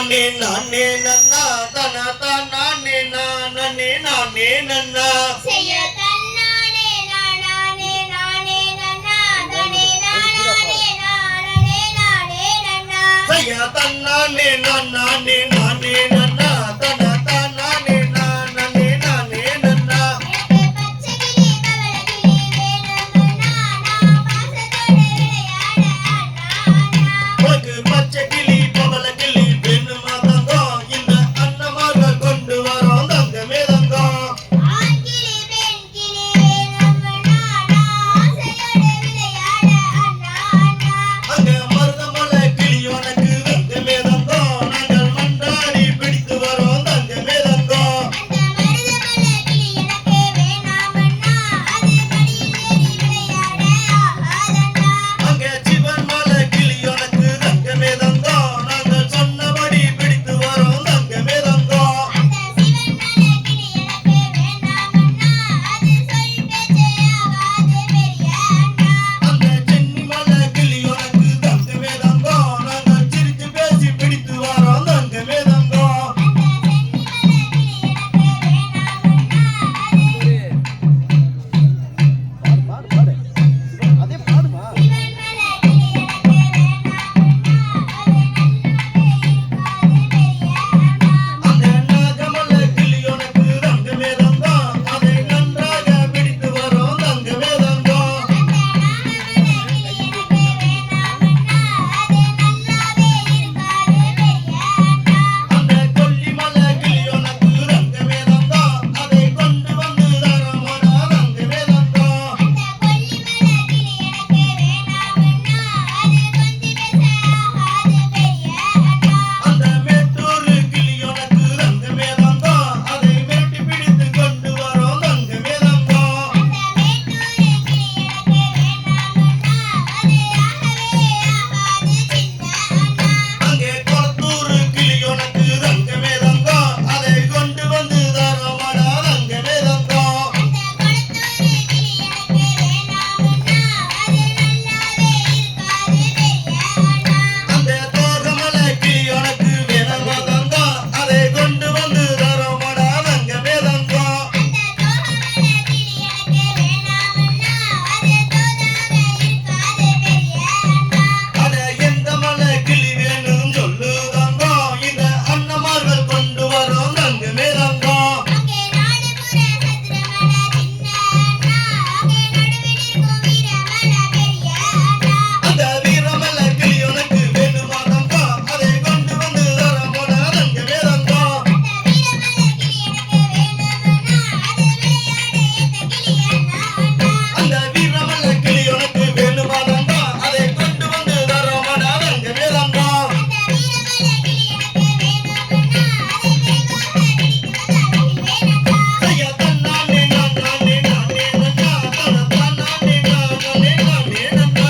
நானே நானே நன்னா தன தானே நானே நானே நன்னா செய்ய தன்னானே நானே நானே நன்னா தனே நானே நானே நானே நன்னா செய்ய தன்னானே நானே நானே நன்னா தன தானே நானே நானே நன்னா எனக்கு பச்சை கிளி பவள கிளி வேணும்னா நான் பாசத்தோட விளையாட அண்ணா உனக்கு பச்சை கிளி பவள கிளி வேணுமா தங்கம் இந்த அண்ணமாக கொண்டு வரோம் தங்கமே தங்கம் ஆண் கிளி பெண் கிளி வேணும்னா நான் ஆசையோட விளையாட அண்ணா அங்க மருதமலை கிளி உனக்கு தங்கமே தங்கம் நாங்கள் மண்டாடி பிடித்து வரோம் தங்கமே தங்கம் அந்த மருதமலை கிளி எனக்கு வேணாமண்ணா அது மடியில் ஏறி விளையாட ஆகாதண்ணா அங்க சிவன் மலை கிளி உனக்கு தங்கமே தங்கம் நாங்கள் சொன்னபடி பிடித்து வரோம் தங்கமே தங்கம் அந்த சிவன் மலை கிளி எனக்கு வேணாமண்ணா அது சொல் பேச்சே ஆகாது பெரிய அண்ணா அந்த சென்னி மலை கிளி உனக்கு தங்கமே தங்கம் நாங்கள் சிரித்து பேசி பிடித்து வரோம் தங்கமே தங்கம் அந்த சென்னி மலை கிளி எனக்கு வேணாமண்ணா அது அதே பாடுமா சிவன் மலை கிளி எனக்கு வேணாமண்ணா அது நல்லாவே இருக்காது பெரிய அண்ணா அந்த நாகமலை கிளி உனக்கு தங்கமே தங்கம் அதை நன்றாக பிடித்து வரோம் தங்கமே தங்கம் அந்த நாகமலை கிளி எனக்கு வேணாமண்ணா அது நல்லாவே இருக்காது பெரிய அண்ணா அந்த கொல்லிமலை கிளி உனக்கு தங்கமே தங்கம் அதை கொண்டு வந்து தரமாடா தங்கமே தங்கம் அந்த கொல்லிமலை கிளி எனக்கு வேணாமண்ணா அது கொஞ்சி பேச ஆகாது பெரிய அண்ணா அந்த மேட்டூர் கிளி உனக்கு தங்கமே தங்கம் அதை மிரட்டி பிடித்து கொண்டு வரோம் தங்கமே தங்கம் அந்த மேட்டூர் கிளி எனக்கு வேணாமண்ணா அது ஆகவே ஆகாது சின்ன அண்ணா அங்கே கொளத்தூர் கிளி உனக்கு தங்கமே தங்கம் அதை கொண்டு வந்து தரமாடா தங்கமே தங்கம் அந்த கொளத்தூர் கிளி எனக்கு வேணாமண்ணா அது நல்லாவே இருக்காது பெரிய அண்ணா அந்த தோகமலை கிளி உனக்கு வேணாமா தங்கம் அதை கொண்டு வந்து தரமாடா தங்கமே தங்கம் அந்த தோகமலை கிளி எனக்கு வேணாமண்ணா அது தோதாக இருக்காது பெரிய அண்ணா அட எந்த மலை கிளி வேணும் சொல்லு தங்கம் இந்த அண்ணமார்கள் கொண்டு வரோம் தங்கமே தங்கம் அங்கே நாடுபுற சதுரமலை சின்ன அண்ணா அங்கே நடுவில் இருக்கும் வீரமலை பெரிய அண்ணா அந்த வீரமலை கிளி உனக்கு வேணுமா தங்கம் அதை கொண்டு வந்து தரமாடா தங்கமே தங்கம் அந்த வீரமலை கிளி எனக்கு வேணும்னா அது விளையாட ஏத்த கிளி அண்ணா அண்ணா அந்த வீரமலை கிளி உனக்கு வேணுமா தங்கம் அதை கொண்டு வந்து தரமாடா தங்கமே தங்கம் அந்த வீரமலை கிளி எனக்கு வேணும்னா அது வேகமாக பிடிக்கும் வேணட்டா செய்ய தன்னானே நானே நானே நன்னா தன தானே நானே நானே நன்னா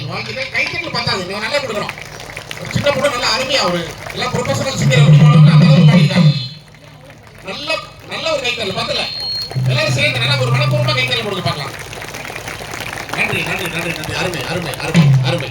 வாழ்த்துக்கள் கைத்தட்டல் பத்தாது நீங்க நல்லா கொடுக்குறோம் ஒரு சின்ன பொண்ணு நல்லா அருமையா ஒரு எல்லாம் ப்ரொஃபஷனல் சிங்கர் எப்படி பாடுவாங்க அந்த அளவுக்கு பாடிட்டாங்க நல்ல நல்ல ஒரு கைத்தட்டல் பத்தல எல்லாரும் சேர்ந்து நல்லா ஒரு மனப்பூர்வமா கைத்தட்டல் கொடுக்க பார்க்கலாம் நன்றி நன்றி நன்றி நன்றி அருமை அருமை அருமை அருமை